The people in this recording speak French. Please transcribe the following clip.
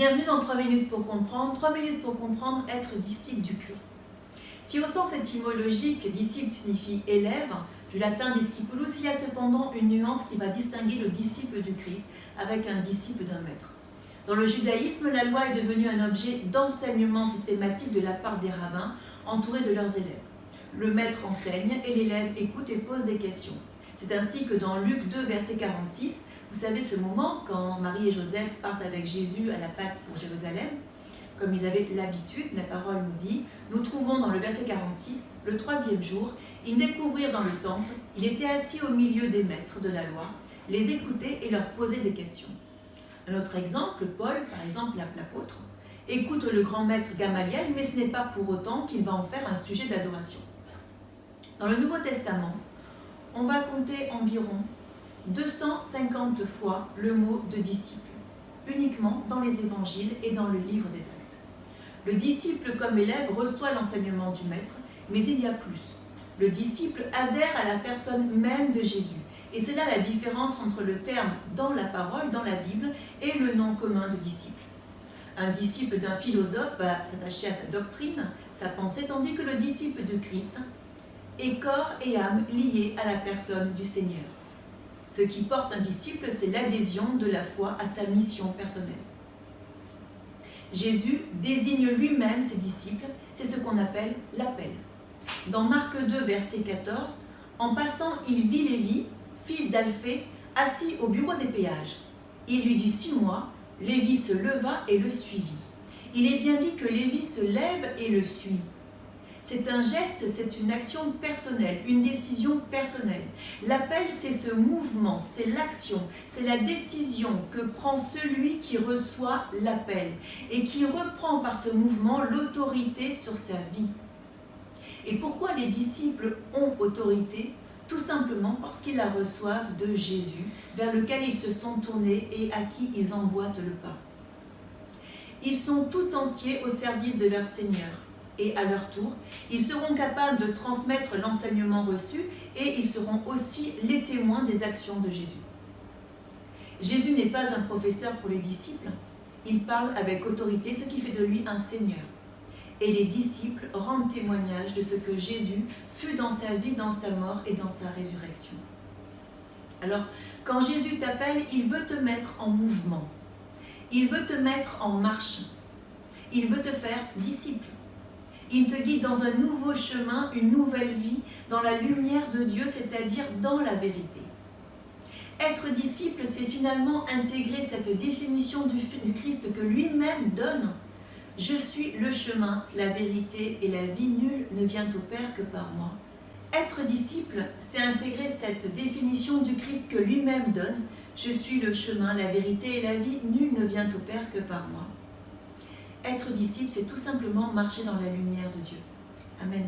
Bienvenue dans 3 minutes pour comprendre. 3 minutes pour comprendre, être disciple du Christ. Si au sens étymologique, disciple signifie élève, du latin discipulus, il y a cependant une nuance qui va distinguer le disciple du Christ avec un disciple d'un maître. Dans le judaïsme, la loi est devenue un objet d'enseignement systématique de la part des rabbins, entourés de leurs élèves. Le maître enseigne et l'élève écoute et pose des questions. C'est ainsi que dans Luc 2, verset 46, vous savez ce moment quand Marie et Joseph partent avec Jésus à la Pâque pour Jérusalem, comme ils avaient l'habitude, la parole nous dit, nous trouvons dans le verset 46, le 3e jour, ils découvrirent dans le temple, il était assis au milieu des maîtres de la loi, les écoutait et leur posait des questions. Un autre exemple, Paul, par exemple l'apôtre, écoute le grand maître Gamaliel, mais ce n'est pas pour autant qu'il va en faire un sujet d'adoration. Dans le Nouveau Testament, on va compter environ 250 fois le mot de disciple, uniquement dans les évangiles et dans le livre des Actes. Le disciple comme élève reçoit l'enseignement du maître, mais il y a plus. Le disciple adhère à la personne même de Jésus. Et c'est là la différence entre le terme dans la parole, dans la Bible, et le nom commun de disciple. Un disciple d'un philosophe va s'attacher à sa doctrine, sa pensée, tandis que le disciple de Christ est corps et âme liés à la personne du Seigneur. Ce qui porte un disciple, c'est l'adhésion de la foi à sa mission personnelle. Jésus désigne lui-même ses disciples, c'est ce qu'on appelle l'appel. Dans Marc 2, verset 14, en passant, il vit Lévi, fils d'Alphée, assis au bureau des péages. Il lui dit 6 mois, Lévi se leva et le suivit. Il est bien dit que Lévi se lève et le suit. C'est un geste, c'est une action personnelle, une décision personnelle. L'appel, c'est ce mouvement, c'est l'action, c'est la décision que prend celui qui reçoit l'appel et qui reprend par ce mouvement l'autorité sur sa vie. Et pourquoi les disciples ont autorité ? Tout simplement parce qu'ils la reçoivent de Jésus, vers lequel ils se sont tournés et à qui ils emboîtent le pas. Ils sont tout entiers au service de leur Seigneur. Et à leur tour, ils seront capables de transmettre l'enseignement reçu et ils seront aussi les témoins des actions de Jésus. Jésus n'est pas un professeur pour les disciples, il parle avec autorité, ce qui fait de lui un Seigneur. Et les disciples rendent témoignage de ce que Jésus fut dans sa vie, dans sa mort et dans sa résurrection. Alors, quand Jésus t'appelle, il veut te mettre en mouvement, il veut te mettre en marche, il veut te faire disciple. Il te guide dans un nouveau chemin, une nouvelle vie, dans la lumière de Dieu, c'est-à-dire dans la vérité. Être disciple, c'est finalement intégrer cette définition du Christ que lui-même donne. Je suis le chemin, la vérité et la vie, nul ne vient au Père que par moi. Être disciple, c'est intégrer cette définition du Christ que lui-même donne. Je suis le chemin, la vérité et la vie, nul ne vient au Père que par moi. Être disciple, c'est tout simplement marcher dans la lumière de Dieu. Amen.